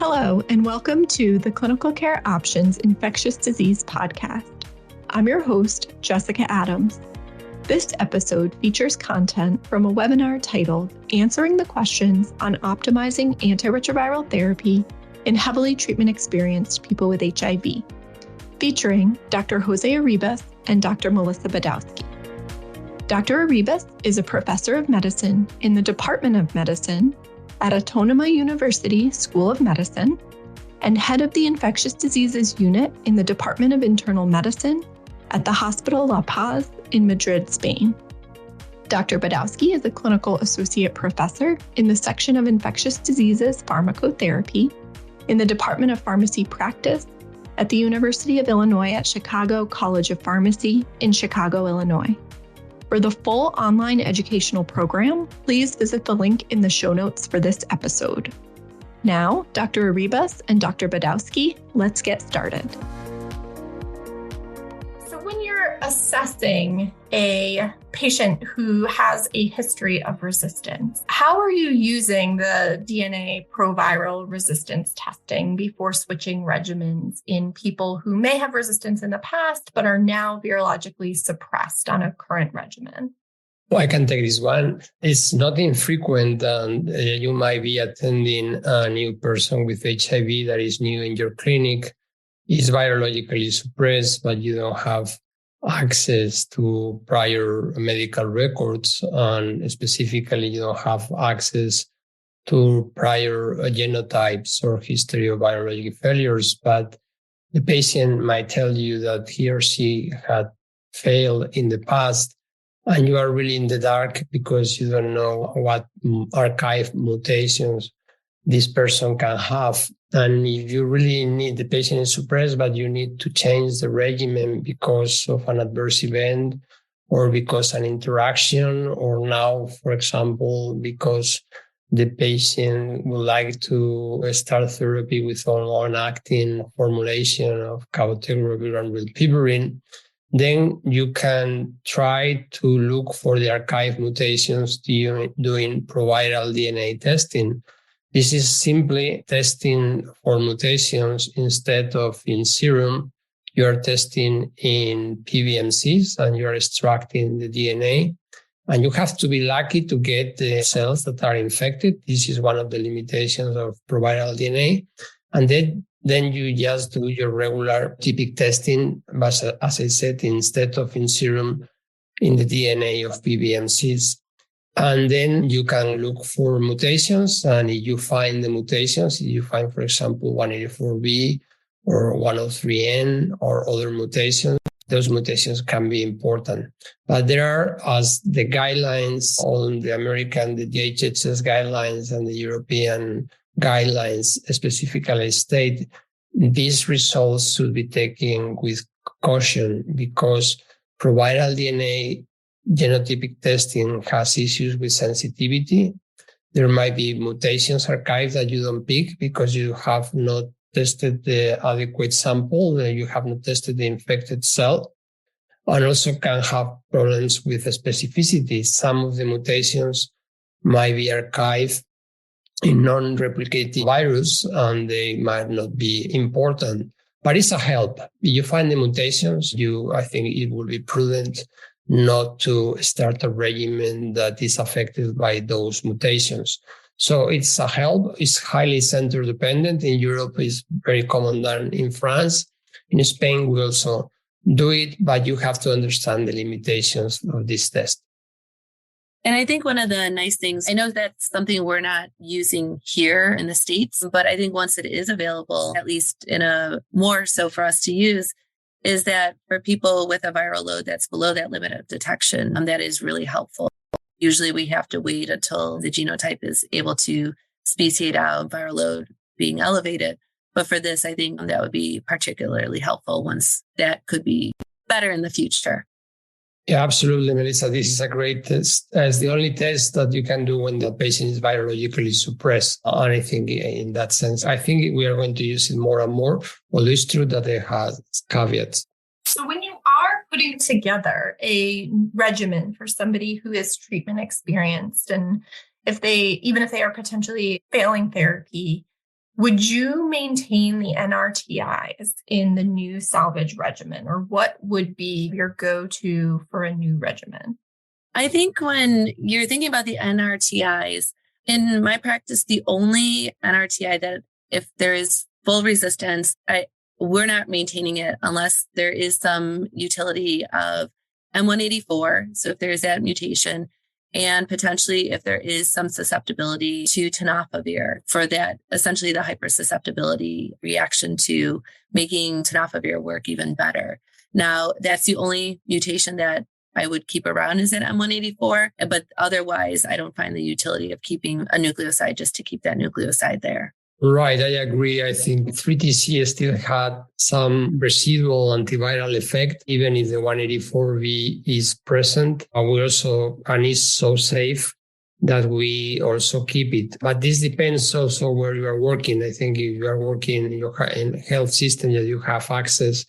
Hello, and welcome to the Clinical Care Options Infectious Disease Podcast. I'm your host, Jessica Adams. This episode features content from a webinar titled Answering the Questions on Optimizing Antiretroviral Therapy in Heavily Treatment-Experienced People with HIV, featuring Dr. José Arribas and Dr. Melissa Badowski. Dr. Arribas is a professor of medicine in the Department of Medicine at Autónoma University School of Medicine and head of the Infectious Diseases Unit in the Department of Internal Medicine at the Hospital La Paz in Madrid, Spain. Dr. Badowski is a clinical associate professor in the section of Infectious Diseases Pharmacotherapy in the Department of Pharmacy Practice at the University of Illinois at Chicago College of Pharmacy in Chicago, Illinois. For the full online educational program, please visit the link in the show notes for this episode. Now, Dr. Arribas and Dr. Badowski, let's get started. So when you're assessing a patient who has a history of resistance, how are you using the DNA proviral resistance testing before switching regimens in people who may have resistance in the past but are now virologically suppressed on a current regimen? Well, I can take this one. It's not infrequent that you might be attending a new person with HIV that is new in your clinic, is virologically suppressed, but you don't have access to prior medical records, and specifically you don't have access to prior genotypes or history of virologic failures, but the patient might tell you that he or she had failed in the past, and you are really in the dark because you don't know what archive mutations this person can have. And if you really need, the patient is suppressed, but you need to change the regimen because of an adverse event or because an interaction, or now, for example, because the patient would like to start therapy with a long-acting formulation of cabotegravir and rilpivirine, then you can try to look for the archive mutations doing proviral DNA testing. This is simply testing for mutations instead of in serum. You are testing in PBMCs and you are extracting the DNA. And you have to be lucky to get the cells that are infected. This is one of the limitations of proviral DNA. And then you just do your regular typic testing, but as I said, instead of in serum, in the DNA of PBMCs. And then you can look for mutations. And if you find the mutations, if you find, for example, 184B or 103N or other mutations, those mutations can be important. But there are, as the guidelines on the American, the DHHS guidelines and the European guidelines specifically state, these results should be taken with caution because proviral DNA genotypic testing has issues with sensitivity. There might be mutations archived that you don't pick because you have not tested the adequate sample, you have not tested the infected cell, and also can have problems with the specificity. Some of the mutations might be archived in non-replicating virus, and they might not be important, but it's a help. If you find the mutations, I think it will be prudent not to start a regimen that is affected by those mutations. So it's a help. It's highly center dependent. In Europe, it's very common than in France. In Spain, we also do it, but you have to understand the limitations of this test. And I think one of the nice things, I know that's something we're not using here in the States, but I think once it is available, at least in a more so for us to use, is that for people with a viral load that's below that limit of detection, that is really helpful. Usually we have to wait until the genotype is able to speciate out viral load being elevated. But for this, I think that would be particularly helpful once that could be better in the future. Yeah, absolutely, Melissa. This is a great test. It's the only test that you can do when the patient is virologically suppressed. And I think in that sense, I think we are going to use it more and more. Although it's true that it has caveats. So when you are putting together a regimen for somebody who is treatment experienced, and even if they are potentially failing therapy, Would you maintain the NRTIs in the new salvage regimen, or what would be your go-to for a new regimen? I think when you're thinking about the NRTIs, in my practice, the only NRTI that if there is full resistance, we're not maintaining it unless there is some utility of M184. So if there is that mutation, and potentially if there is some susceptibility to tenofovir for that, essentially the hypersusceptibility reaction to making tenofovir work even better. Now, that's the only mutation that I would keep around is at M184, but otherwise I don't find the utility of keeping a nucleoside just to keep that nucleoside there. Right, I agree. I think 3TC still had some residual antiviral effect, even if the 184V is present. And is so safe that we also keep it. But this depends also where you are working. I think if you are working in health system that you have access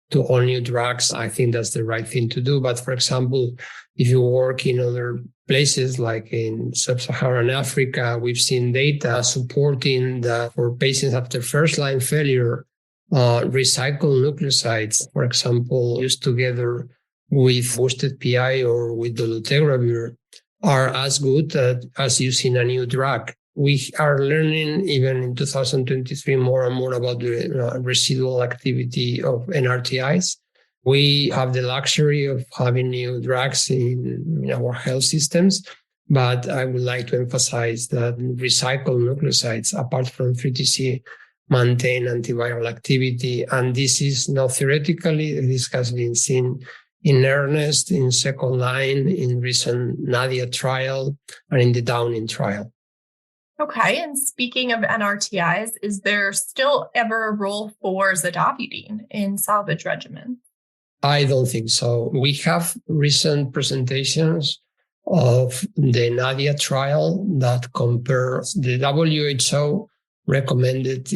to all new drugs, I think that's the right thing to do. But for example, if you work in other places like in sub-Saharan Africa, we've seen data supporting that for patients after first-line failure, recycled nucleosides, for example, used together with boosted PI or with dolutegravir, are as good as using a new drug. We are learning, even in 2023, more and more about the residual activity of NRTIs. We have the luxury of having new drugs in our health systems, but I would like to emphasize that recycled nucleosides, apart from 3TC, maintain antiviral activity. And this is now theoretically, this has been seen in earnest in second line, in recent Nadia trial, and in the Downing trial. Okay, and speaking of NRTIs, is there still ever a role for zidovudine in salvage regimen? I don't think so. We have recent presentations of the Nadia trial that compares the WHO recommended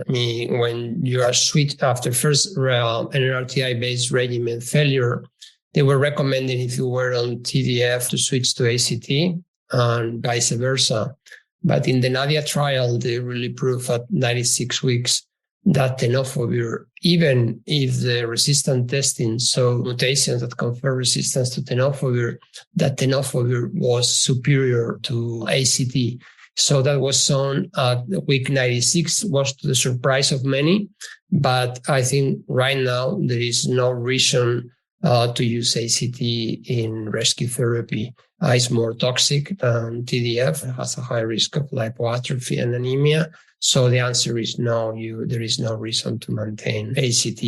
when you are switched after first NRTI-based regimen failure. They were recommending if you were on TDF to switch to ACT and vice versa. But in the Nadia trial, they really proved at 96 weeks that tenofovir, even if the resistant testing saw mutations that confer resistance to tenofovir, that tenofovir was superior to ACT. So that was shown at week 96, was to the surprise of many. But I think right now there is no reason to use ACT in rescue therapy. It's more toxic than TDF. It has a high risk of lipoatrophy and anemia. So the answer is no, there is no reason to maintain ACT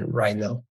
right now.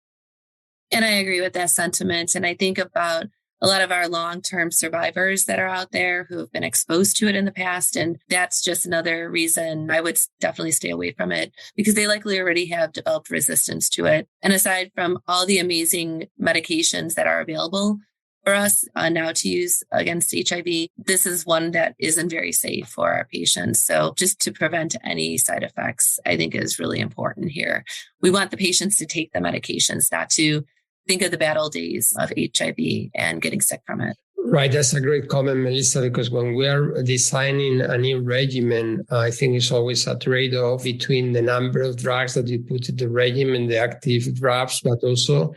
And I agree with that sentiment. And I think about a lot of our long-term survivors that are out there who have been exposed to it in the past. And that's just another reason I would definitely stay away from it, because they likely already have developed resistance to it. And aside from all the amazing medications that are available for us now to use against HIV, this is one that isn't very safe for our patients. So just to prevent any side effects, I think is really important here. We want the patients to take the medications, not to think of the bad old days of HIV and getting sick from it. Right. That's a great comment, Melissa, because when we are designing a new regimen, I think it's always a trade-off between the number of drugs that you put in the regimen, the active drugs, but also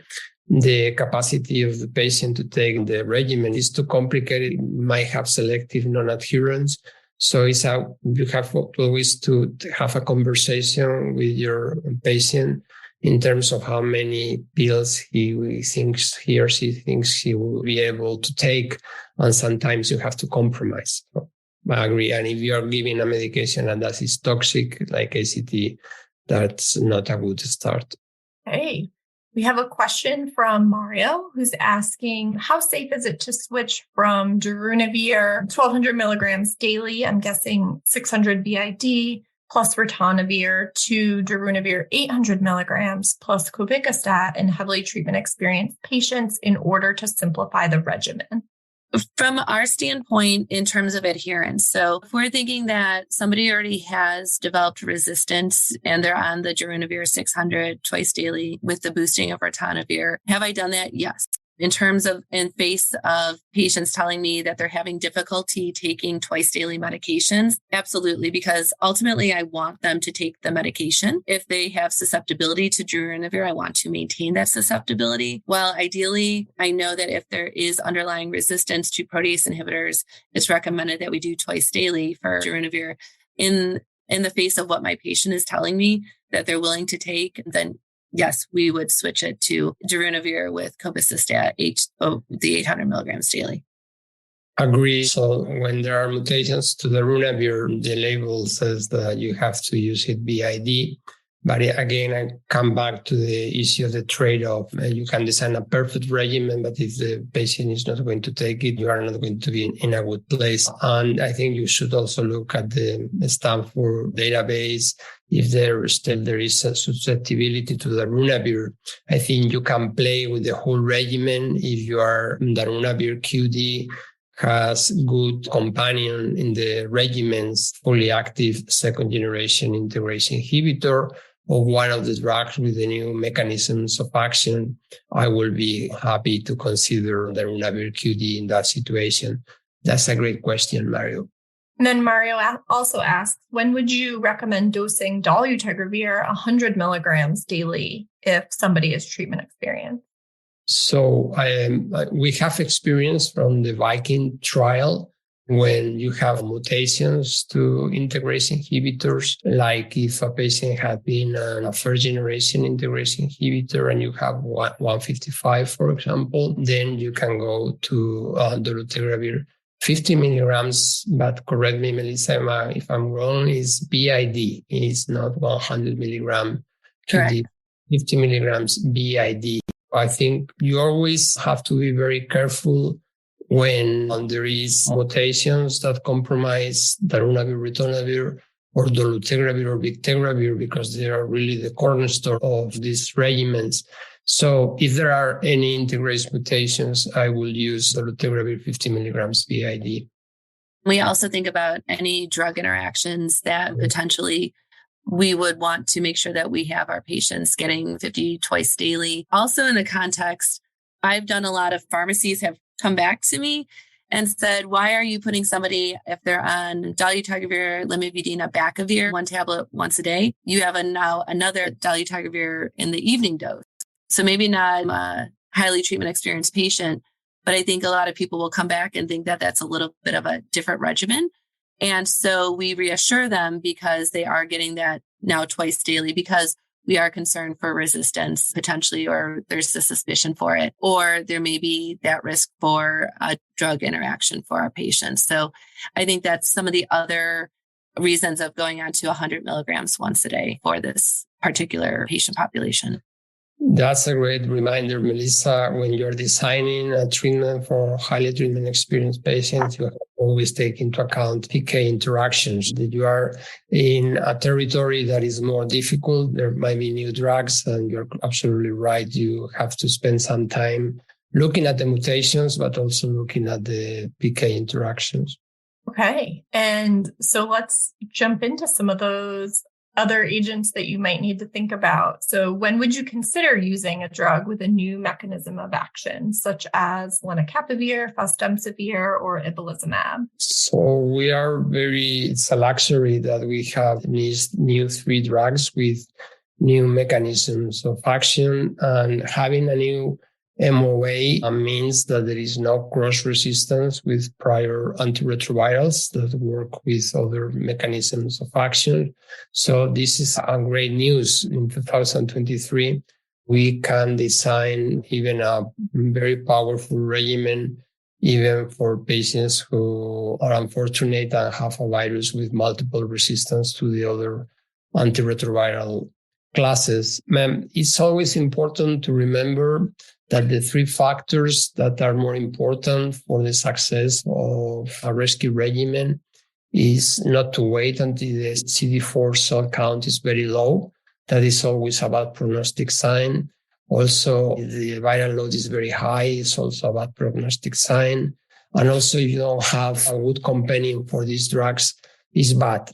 the capacity of the patient to take the regimen. Is too complicated. It might have selective non-adherence. So you have always to have a conversation with your patient in terms of how many pills he or she thinks he will be able to take. And sometimes you have to compromise. So I agree. And if you are giving a medication and that is toxic, like ACT, that's not a good start. Hey, we have a question from Mario who's asking, how safe is it to switch from darunavir 1,200 milligrams daily, I'm guessing 600 BID, plus ritonavir, to darunavir 800 milligrams plus covicostat in heavily treatment-experienced patients in order to simplify the regimen? From our standpoint, in terms of adherence, so if we're thinking that somebody already has developed resistance and they're on the darunavir 600 twice daily with the boosting of ritonavir, have I done that? Yes. In terms of, in face of patients telling me that they're having difficulty taking twice daily medications, absolutely, because ultimately I want them to take the medication. If they have susceptibility to darunavir, I want to maintain that susceptibility. Well, ideally, I know that if there is underlying resistance to protease inhibitors, it's recommended that we do twice daily for darunavir. In the face of what my patient is telling me that they're willing to take, then yes, we would switch it to darunavir with cobicistat, the 800 milligrams daily. Agree. So when there are mutations to darunavir, the label says that you have to use it BID. But again, I come back to the issue of the trade-off. You can design a perfect regimen, but if the patient is not going to take it, you are not going to be in a good place. And I think you should also look at the Stanford database. If there is a susceptibility to darunavir, I think you can play with the whole regimen. If you are darunavir QD, has good companion in the regimens, fully active second generation integrase inhibitor, or one of the drugs with the new mechanisms of action, I will be happy to consider darunavir QD in that situation. That's a great question, Mario. And then Mario also asks, when would you recommend dosing dolutegravir 100 milligrams daily if somebody is treatment experienced? So we have experience from the Viking trial when you have mutations to integrase inhibitors, like if a patient had been a first generation integrase inhibitor and you have 155, for example, then you can go to dolutegravir 50 milligrams, but correct me, Melissa, if I'm wrong, is BID. It's not 100 milligram. Correct. 50 milligrams BID. I think you always have to be very careful when there is mutations that compromise darunavir, ritonavir, or dolutegravir or bictegravir, because they are really the cornerstone of these regimens. So if there are any integrase mutations, I will use dolutegravir 50 milligrams BID. We also think about any drug interactions that potentially we would want to make sure that we have our patients getting 50 twice daily. Also in the context, I've done a lot of pharmacies have come back to me and said, why are you putting somebody, if they're on dolutegravir, lamivudine, abacavir, one tablet once a day, you have now another dolutegravir in the evening dose. So maybe not a highly treatment experienced patient, but I think a lot of people will come back and think that that's a little bit of a different regimen. And so we reassure them because they are getting that now twice daily because we are concerned for resistance potentially, or there's a suspicion for it, or there may be that risk for a drug interaction for our patients. So I think that's some of the other reasons of going on to 100 milligrams once a day for this particular patient population. That's a great reminder, Melissa. When you're designing a treatment for highly treatment experienced patients, you have to always take into account PK interactions. That you are in a territory that is more difficult. There might be new drugs, and you're absolutely right. You have to spend some time looking at the mutations, but also looking at the PK interactions. Okay. And so let's jump into some of those other agents that you might need to think about. So when would you consider using a drug with a new mechanism of action, such as lenacapavir, fostemsavir, or ibalizumab? So it's a luxury that we have these new 3 drugs with new mechanisms of action, and having a new MOA means that there is no cross-resistance with prior antiretrovirals that work with other mechanisms of action. So this is a great news. In 2023, we can design even a very powerful regimen, even for patients who are unfortunate and have a virus with multiple resistance to the other antiretroviral classes. It's always important to remember that the 3 factors that are more important for the success of a rescue regimen is not to wait until the CD4 cell count is very low. That is always about prognostic sign. Also, if the viral load is very high, it's also about prognostic sign. And also, if you don't have a good companion for these drugs, it's bad.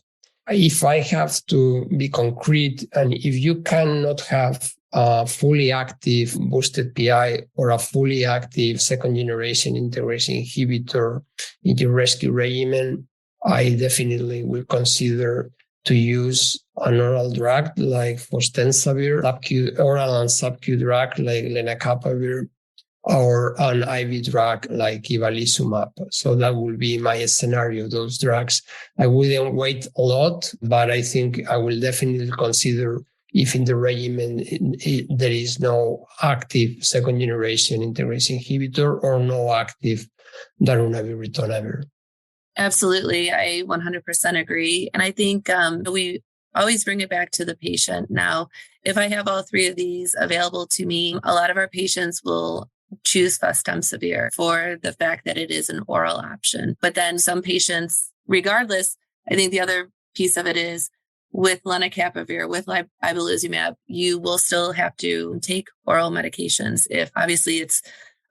If I have to be concrete, and if you cannot have a fully active boosted PI or a fully active second generation integrase inhibitor in your rescue regimen, I definitely will consider to use an oral drug like fostemsavir, oral and sub-Q drug like lenacapavir, or an IV drug like ibalizumab. So that will be my scenario, those drugs. I wouldn't wait a lot, but I think I will definitely consider if in the regimen there is no active second generation integrase inhibitor or no active darunavir ritonavir. Absolutely. I 100% agree. And I think we always bring it back to the patient. Now, if I have all three of these available to me, a lot of our patients will choose fostemsavir for the fact that it is an oral option. But then some patients, regardless, I think the other piece of it is with lenacapavir, with ibalizumab, you will still have to take oral medications. If obviously it's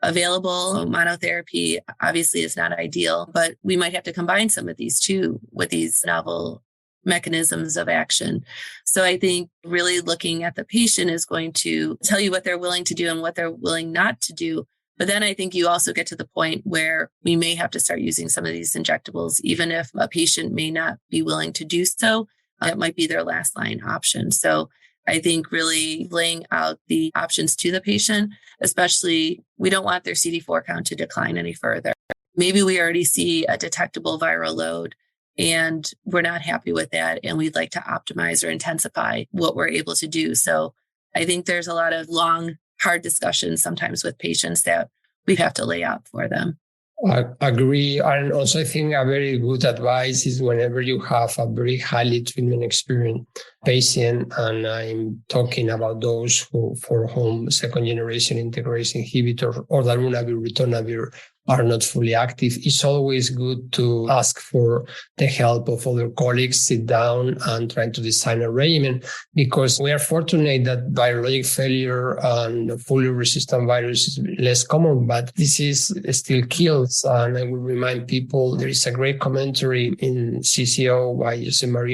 available, monotherapy obviously is not ideal, but we might have to combine some of these too with these novel mechanisms of action. So I think really looking at the patient is going to tell you what they're willing to do and what they're willing not to do. But then I think you also get to the point where we may have to start using some of these injectables, even if a patient may not be willing to do so. It might be their last line option. So I think really laying out the options to the patient, especially we don't want their CD4 count to decline any further. Maybe we already see a detectable viral load and we're not happy with that. And we'd like to optimize or intensify what we're able to do. So I think there's a lot of long, hard discussions sometimes with patients that we have to lay out for them. I agree. And also I think a very good advice is whenever you have a very highly treatment experienced patient, and I'm talking about those who for whom second generation integrase inhibitor or darunavir, ritonavir are not fully active, it's always good to ask for the help of other colleagues, sit down and try to design a regimen, because we are fortunate that virologic failure and fully resistant virus is less common, but disease still kills. And I will remind people, there is a great commentary in CCO by José R.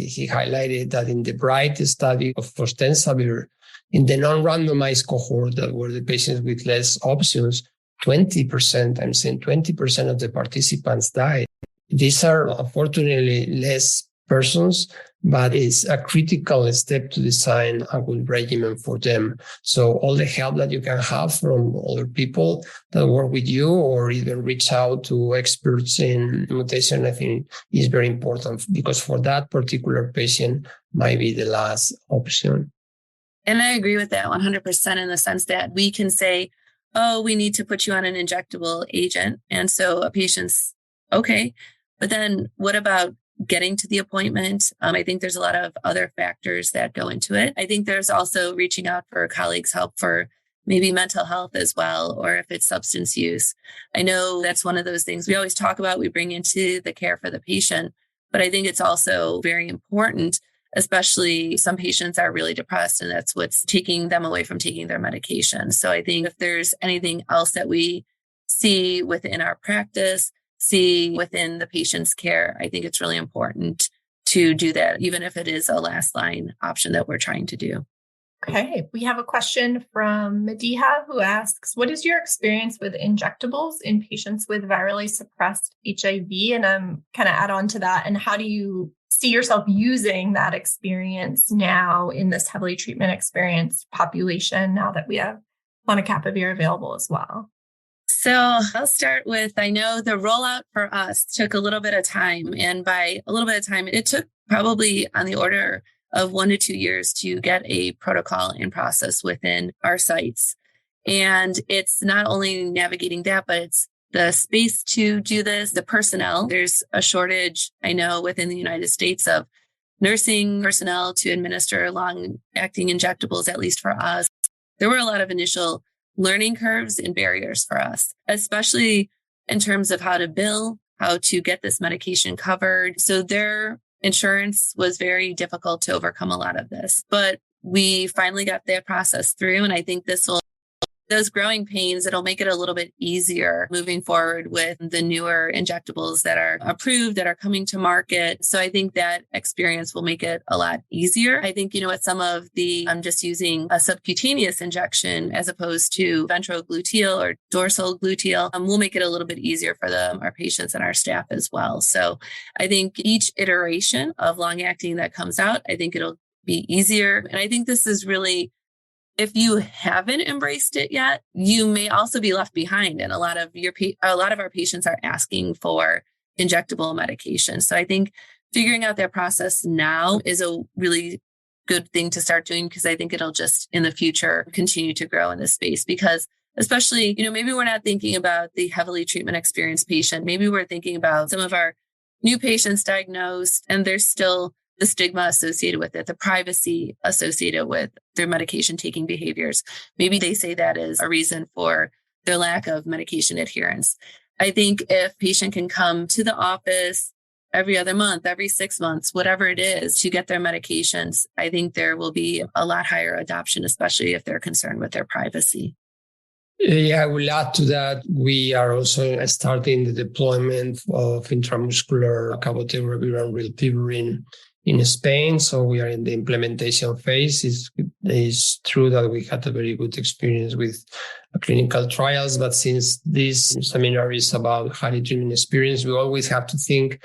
He highlighted that in the BRIGHT study of fostemsavir, in the non-randomized cohort that were the patients with less options, 20%, I'm saying 20% of the participants died. These are unfortunately less persons, but it's a critical step to design a good regimen for them. So all the help that you can have from other people that work with you or even reach out to experts in mutation, I think is very important, because for that particular patient might be the last option. And I agree with that 100% in the sense that we can say, oh, we need to put you on an injectable agent. And so a patient's okay. But then what about getting to the appointment? I think there's a lot of other factors that go into it. I think there's also reaching out for colleagues' help for maybe mental health as well, or if it's substance use. I know that's one of those things we always talk about, we bring into the care for the patient, but I think it's also very important, especially some patients are really depressed and that's what's taking them away from taking their medication. So I think if there's anything else that we see within our practice, see within the patient's care, I think it's really important to do that, even if it is a last line option that we're trying to do. Okay, we have a question from Mediha who asks, what is your experience with injectables in patients with virally suppressed HIV? And I'm kind of add on to that. And how do you see yourself using that experience now in this heavily treatment experienced population now that we have lenacapavir available as well? So I'll start with, I know the rollout for us took a little bit of time. And by a little bit of time, it took probably on the order of 1 to 2 years to get a protocol in process within our sites. And it's not only navigating that, but it's the space to do this, the personnel. There's a shortage, I know, within the United States of nursing personnel to administer long-acting injectables, at least for us. There were a lot of initial learning curves and barriers for us, especially in terms of how to bill, how to get this medication covered. So their insurance was very difficult to overcome a lot of this. But we finally got that process through, and I think this will those growing pains, it'll make it a little bit easier moving forward with the newer injectables that are approved, that are coming to market. So I think that experience will make it a lot easier. I think, with some of I'm just using a subcutaneous injection as opposed to ventrogluteal or dorsal gluteal, will make it a little bit easier for our patients and our staff as well. So I think each iteration of long-acting that comes out, I think it'll be easier. And I think this is really, if you haven't embraced it yet, you may also be left behind. And a lot of our patients are asking for injectable medication. So I think figuring out that process now is a really good thing to start doing, because I think it'll just in the future continue to grow in this space. Because especially, maybe we're not thinking about the heavily treatment experienced patient. Maybe we're thinking about some of our new patients diagnosed, and there's still the stigma associated with it, the privacy associated with their medication taking behaviors. Maybe they say that is a reason for their lack of medication adherence. I think if patient can come to the office every other month, every 6 months, whatever it is, to get their medications, I think there will be a lot higher adoption, especially if they're concerned with their privacy. Yeah, I will add to that. We are also starting the deployment of intramuscular cabotegravir and rilpivirine in Spain. So we are in the implementation phase. It's true that we had a very good experience with clinical trials, but since this seminar is about highly treatment experience, we always have to think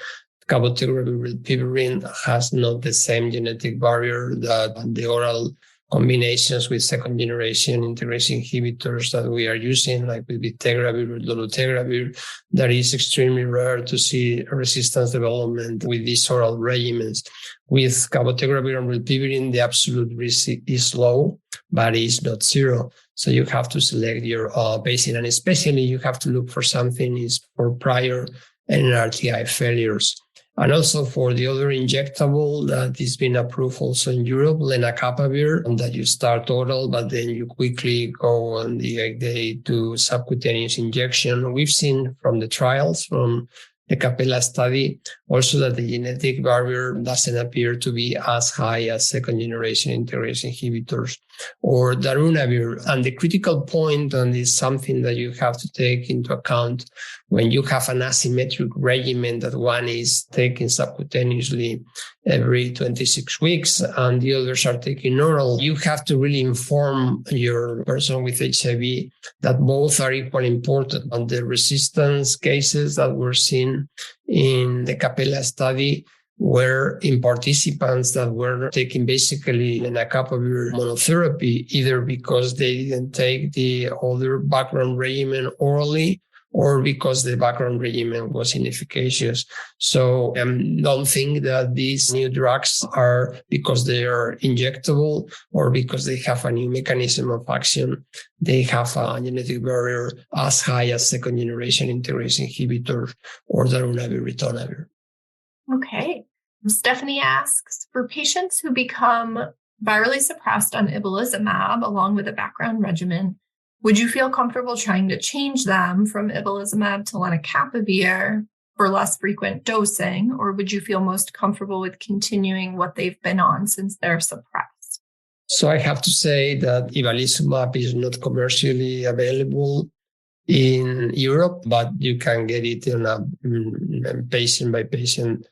cabotegravir rilpivirine has not the same genetic barrier that the oral combinations with second generation integrase inhibitors that we are using, like with dolutegravir or dolutegravir. That is extremely rare to see resistance development with these oral regimens. With cabotegravir and rilpivirine, the absolute risk is low, but it's not zero. So you have to select your patient, and especially you have to look for something is for prior NRTI failures. And also for the other injectable that is being approved also in Europe, lenacapavir, that you start oral, but then you quickly go on the 8-day to subcutaneous injection. We've seen from the trials, from the Capella study, also that the genetic barrier doesn't appear to be as high as second generation integrase inhibitors or darunavir. And the critical point, and is something that you have to take into account when you have an asymmetric regimen, that one is taken subcutaneously every 26 weeks and the others are taken oral, you have to really inform your person with HIV that both are equally important. And the resistance cases that were seen in the Capella study were in participants that were taking basically lenacapavir monotherapy, either because they didn't take the other background regimen orally or because the background regimen was inefficacious. So don't think that these new drugs are because they are injectable or because they have a new mechanism of action. They have a genetic barrier as high as second generation integrase inhibitor or darunavir ritonavir. Okay. Stephanie asks, for patients who become virally suppressed on ibalizumab along with a background regimen, would you feel comfortable trying to change them from ibalizumab to lenacapavir for less frequent dosing, or would you feel most comfortable with continuing what they've been on since they're suppressed? So I have to say that ibalizumab is not commercially available in Europe, but you can get it on a patient-by-patient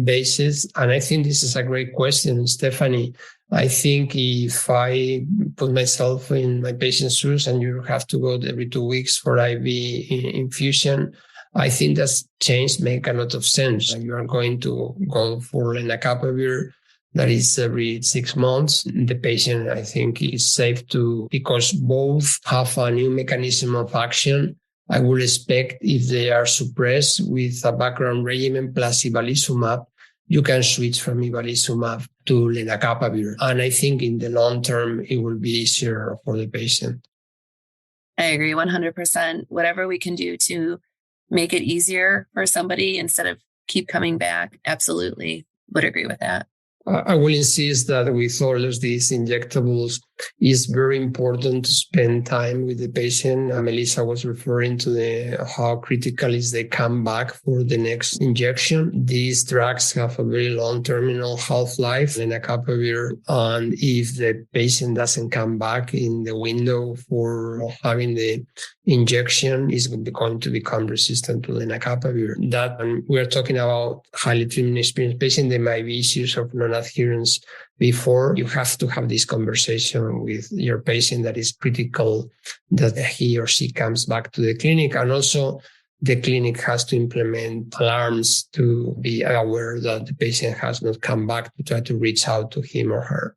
basis. And I think this is a great question, Stephanie. I think if I put myself in my patient's shoes and you have to go every 2 weeks for IV infusion, I think that change make a lot of sense. You are going to go for lenacapavir that is every 6 months. The patient, I think, is safe because both have a new mechanism of action. I would expect if they are suppressed with a background regimen plus ibalizumab, you can switch from ibalizumab to lenacapavir. And I think in the long term, it will be easier for the patient. I agree 100%. Whatever we can do to make it easier for somebody instead of keep coming back, absolutely would agree with that. I will insist that with all of these injectables, it's very important to spend time with the patient. Melissa was referring to how critical is they come back for the next injection. These drugs have a very long terminal half-life, lenacapavir, and if the patient doesn't come back in the window for having the injection, is going to become resistant to lenacapavir. That, and we're talking about highly treatment experienced patients, there might be issues of non-adherence before. You have to have this conversation with your patient that is critical that he or she comes back to the clinic. And also the clinic has to implement alarms to be aware that the patient has not come back, to try to reach out to him or her.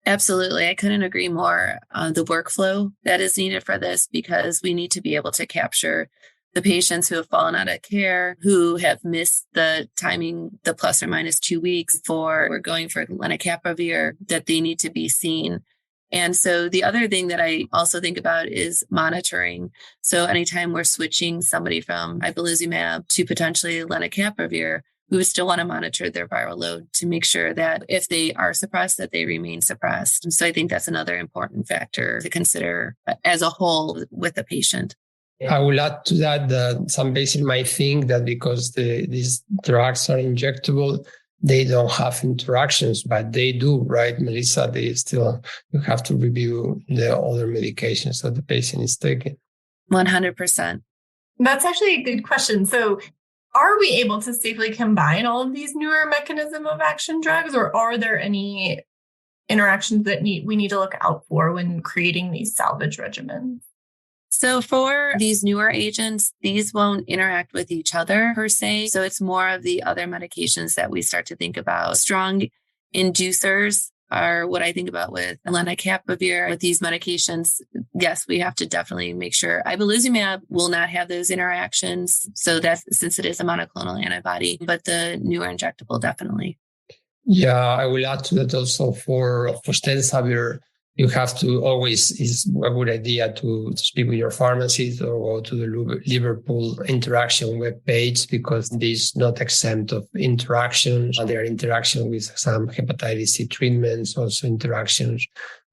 Absolutely. I couldn't agree more on the workflow that is needed for this, because we need to be able to capture the patients who have fallen out of care, who have missed the timing, the plus or minus 2 weeks for we're going for lenacapavir, that they need to be seen. And so the other thing that I also think about is monitoring. So anytime we're switching somebody from ibalizumab to potentially lenacapavir, we would still want to monitor their viral load to make sure that if they are suppressed, that they remain suppressed. And so I think that's another important factor to consider as a whole with the patient. I will add to that some patients might think that because these drugs are injectable, they don't have interactions, but they do, right, Melissa? You have to review the other medications that the patient is taking. 100%. That's actually a good question. So are we able to safely combine all of these newer mechanism of action drugs, or are there any interactions that we need to look out for when creating these salvage regimens? So for these newer agents, these won't interact with each other per se. So it's more of the other medications that we start to think about. Strong inducers are what I think about with lenacapavir. With these medications, yes, we have to definitely make sure ibalizumab will not have those interactions. So that's since it is a monoclonal antibody, but the newer injectable definitely. Yeah, I will add to that also for fostemsavir. You have to always, is a good idea to speak with your pharmacist or go to the Liverpool interaction webpage, because this is not exempt of interactions. There are interactions with some hepatitis C treatments, also interactions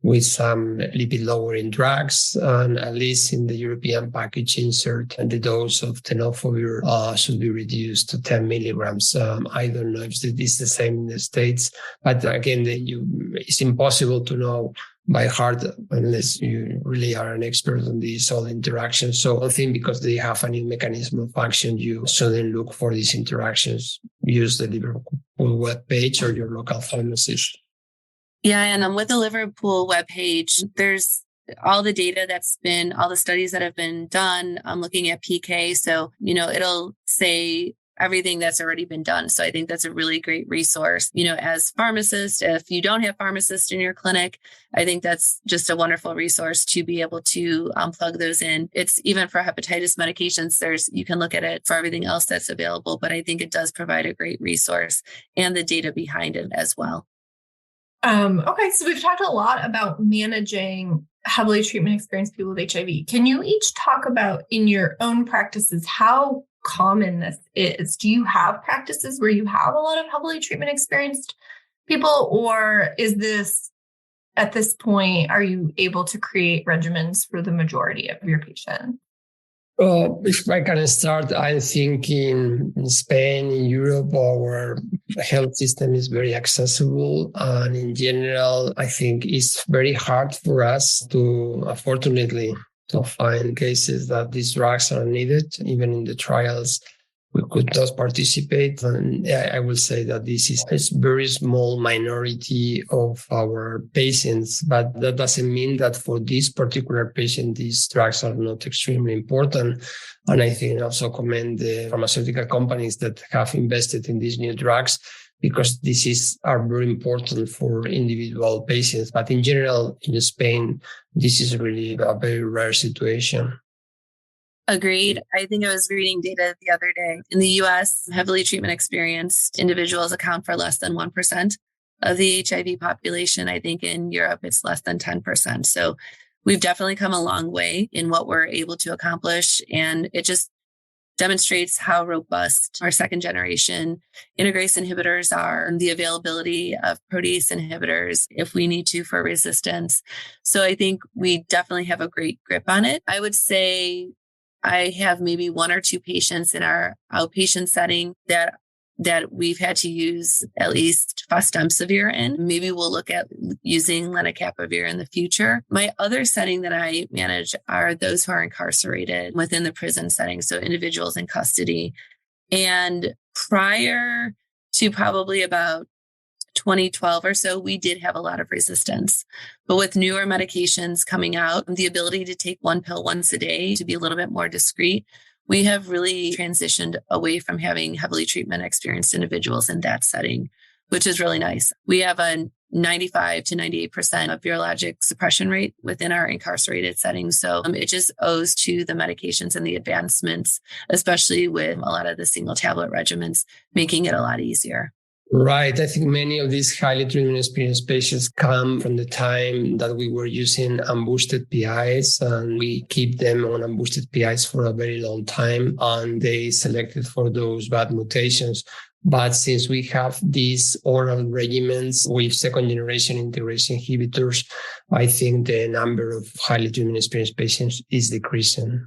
with some lipid-lowering drugs, and at least in the European package insert, and the dose of tenofovir should be reduced to 10 milligrams. I don't know if this is the same in the States, but again, it's impossible to know by heart unless you really are an expert on these all interactions. So I think because they have a new mechanism of action, you shouldn't look for these interactions. Use the Liverpool webpage or your local pharmacist. Yeah, and with the Liverpool webpage, there's all the data all the studies that have been done. I'm looking at PK. So, it'll say everything that's already been done. So I think that's a really great resource. As pharmacists, if you don't have pharmacists in your clinic, I think that's just a wonderful resource to be able to plug those in. It's even for hepatitis medications, you can look at it for everything else that's available, but I think it does provide a great resource and the data behind it as well. Okay, so we've talked a lot about managing heavily treatment experienced people with HIV. Can you each talk about in your own practices how common this is? Do you have practices where you have a lot of heavily treatment experienced people, or is this, at this point, are you able to create regimens for the majority of your patients? If I can start, I think in Spain, in Europe, our health system is very accessible. And in general, I think it's very hard for us to, unfortunately, to find cases that these drugs are needed. Even in the trials, we could not participate. And I will say that this is a very small minority of our patients, but that doesn't mean that for this particular patient, these drugs are not extremely important. And I think also commend the pharmaceutical companies that have invested in these new drugs, because are very important for individual patients. But in general, in Spain, this is really a very rare situation. Agreed. I think I was reading data the other day. In the US, heavily treatment experienced individuals account for less than 1% of the HIV population. I think in Europe, it's less than 10%. So we've definitely come a long way in what we're able to accomplish. And it just demonstrates how robust our second generation integrase inhibitors are, and the availability of protease inhibitors if we need to for resistance. So I think we definitely have a great grip on it. I would say I have maybe 1 or 2 patients in our outpatient setting that we've had to use at least fostemsavir in. Maybe we'll look at using lenacapavir in the future. My other setting that I manage are those who are incarcerated within the prison setting, so individuals in custody. And prior to probably about 2012 or so, we did have a lot of resistance. But with newer medications coming out, the ability to take 1 pill once a day to be a little bit more discreet, we have really transitioned away from having heavily treatment experienced individuals in that setting, which is really nice. We have a 95 to 98% of virologic suppression rate within our incarcerated settings. So it just owes to the medications and the advancements, especially with a lot of the single tablet regimens, making it a lot easier. Right. I think many of these highly treatment experienced patients come from the time that we were using unboosted PIs, and we keep them on unboosted PIs for a very long time, and they selected for those bad mutations. But since we have these oral regimens with second generation integrase inhibitors, I think the number of highly treatment experienced patients is decreasing.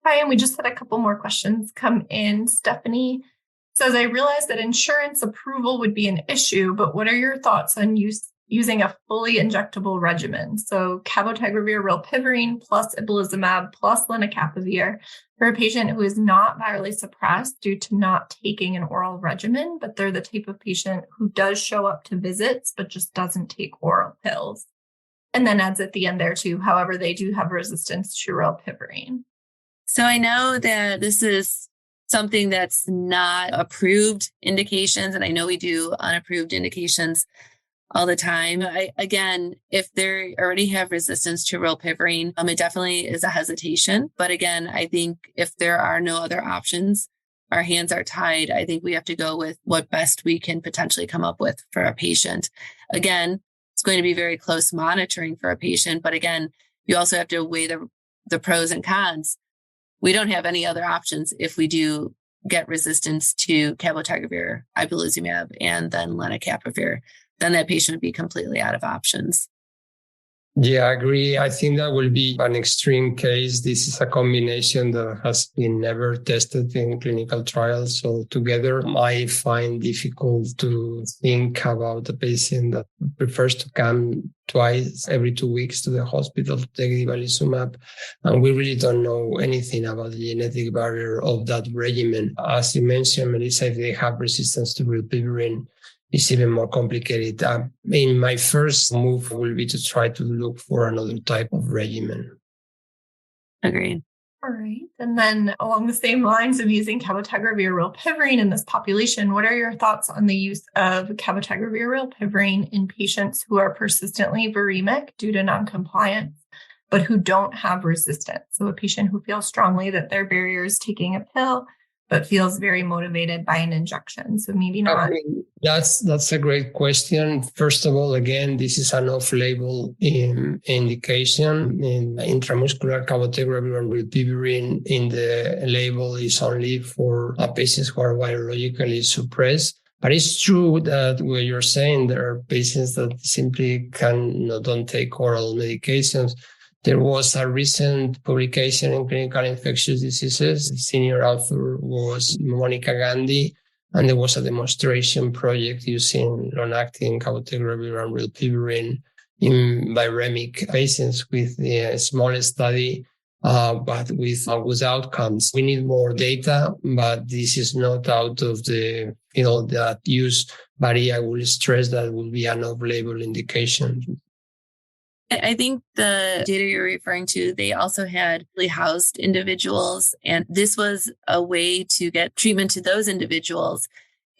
Hi, and we just had a couple more questions come in. Stephanie says, I realize that insurance approval would be an issue, but what are your thoughts on using a fully injectable regimen? So cabotegravir, rilpivirine plus ibalizumab plus lenacapavir for a patient who is not virally suppressed due to not taking an oral regimen, but they're the type of patient who does show up to visits, but just doesn't take oral pills. And then adds at the end there too, however, they do have resistance to rilpivirine. So I know that this is something that's not approved indications. And I know we do unapproved indications all the time. Again, if they already have resistance to rilpivirine, it definitely is a hesitation. But again, I think if there are no other options, our hands are tied. I think we have to go with what best we can potentially come up with for a patient. Again, it's going to be very close monitoring for a patient. But again, you also have to weigh the pros and cons. We don't have any other options if we do get resistance to cabotegravir, ibalizumab, and then lenacapavir. Then that patient would be completely out of options. Yeah, I agree. I think that will be an extreme case. This is a combination that has been never tested in clinical trials. So together, I find difficult to think about a patient that prefers to come twice every 2 weeks to the hospital to take ibalizumab. And we really don't know anything about the genetic barrier of that regimen. As you mentioned, Melissa, if they have resistance to rilpivirine, it's even more complicated. My first move will be to try to look for another type of regimen. Agreed. All right. And then along the same lines of using cabotegravir rilpivirine in this population, what are your thoughts on the use of cabotegravir rilpivirine in patients who are persistently viremic due to noncompliance, but who don't have resistance? So a patient who feels strongly that their barrier is taking a pill, but feels very motivated by an injection. So maybe not. That's a great question. First of all, again, this is an off-label indication. In intramuscular cabotegravir and rilpivirine in the label is only for patients who are virologically suppressed. But it's true that what you're saying, there are patients that simply don't take oral medications. There was a recent publication in Clinical Infectious Diseases. The senior author was Monica Gandhi, and there was a demonstration project using long-acting cabotegravir and rilpivirine in viremic patients with a small study, but with good outcomes. We need more data, but this is not out of the field that use, but I will stress that will be an off-label indication. I think the data you're referring to, they also had housed individuals, and this was a way to get treatment to those individuals.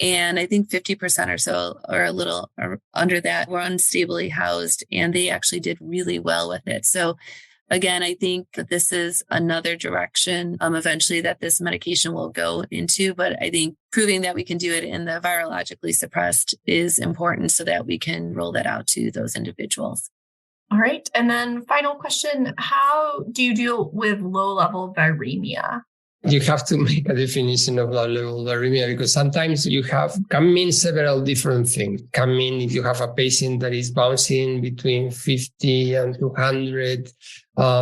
And I think 50% or so, or a little under that, were unstably housed, and they actually did really well with it. So again, I think that this is another direction eventually that this medication will go into. But I think proving that we can do it in the virologically suppressed is important so that we can roll that out to those individuals. All right. And then final question, how do you deal with low-level viremia? You have to make a definition of low-level viremia because sometimes can mean several different things. Can mean if you have a patient that is bouncing between 50 and 200.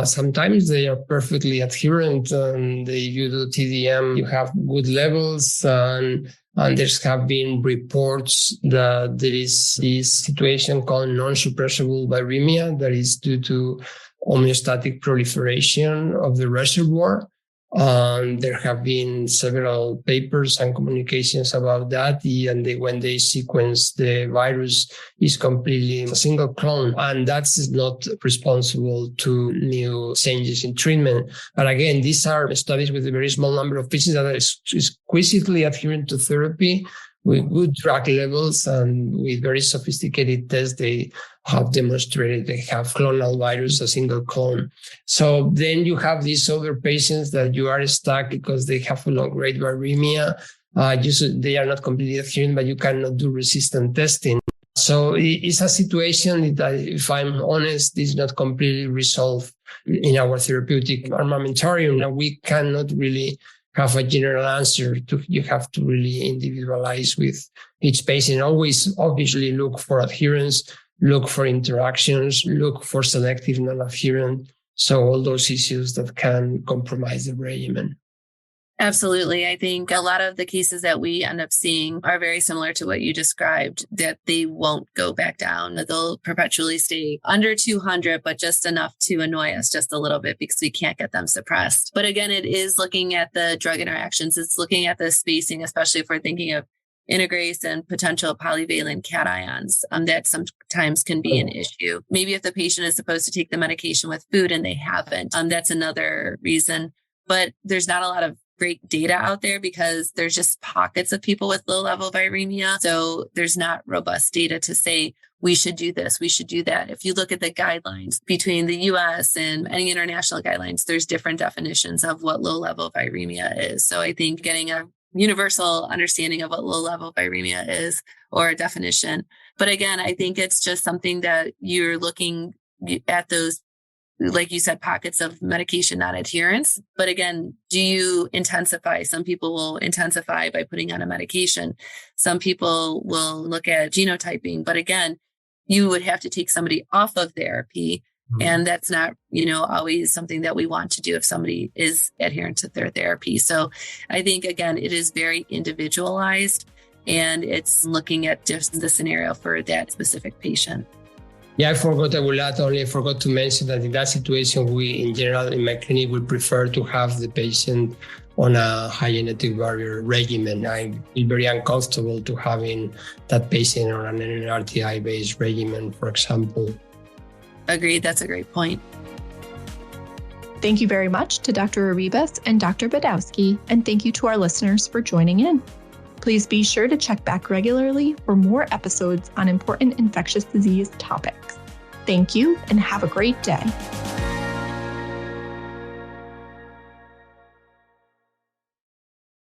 Sometimes they are perfectly adherent, and if you do TDM, you have good levels, and there's have been reports that there is this situation called non-suppressible viremia that is due to homeostatic proliferation of the reservoir. There have been several papers and communications about that. And when they sequence the virus, is completely a single clone. And that's not responsible to new changes in treatment. But again, these are studies with a very small number of patients that are exquisitely adherent to therapy with good drug levels and with very sophisticated tests. They have demonstrated they have clonal virus, a single clone. So then you have these other patients that you are stuck because they have a low-grade viremia. They are not completely adherent, but you cannot do resistant testing. So it's a situation that, if I'm honest, is not completely resolved in our therapeutic armamentarium. And we cannot really have a general answer you have to really individualize with each patient. Always obviously look for adherence, look for interactions, look for selective non-adherent. So all those issues that can compromise the regimen. Absolutely. I think a lot of the cases that we end up seeing are very similar to what you described, that they won't go back down. They'll perpetually stay under 200, but just enough to annoy us just a little bit because we can't get them suppressed. But again, it is looking at the drug interactions. It's looking at the spacing, especially if we're thinking of integrase and potential polyvalent cations, that sometimes can be an issue. Maybe if the patient is supposed to take the medication with food and they haven't, that's another reason. But there's not a lot of great data out there because there's just pockets of people with low-level viremia. So there's not robust data to say, we should do this, we should do that. If you look at the guidelines between the US and any international guidelines, there's different definitions of what low-level viremia is. So I think getting a universal understanding of what low-level viremia is, or a definition. But again, I think it's just something that you're looking at those, like you said, pockets of medication non-adherence. But again, do you intensify? Some people will intensify by putting on a medication. Some people will look at genotyping. But again, you would have to take somebody off of therapy. Mm-hmm. And that's not, always something that we want to do if somebody is adherent to their therapy. So I think, again, it is very individualized, and it's looking at just the scenario for that specific patient. Yeah, I forgot to mention that in that situation, we, in general, in my clinic, would prefer to have the patient on a high genetic barrier regimen. I feel very uncomfortable to having that patient on an NRTI-based regimen, for example. Agreed. That's a great point. Thank you very much to Dr. Arribas and Dr. Badowski, and thank you to our listeners for joining in. Please be sure to check back regularly for more episodes on important infectious disease topics. Thank you, and have a great day.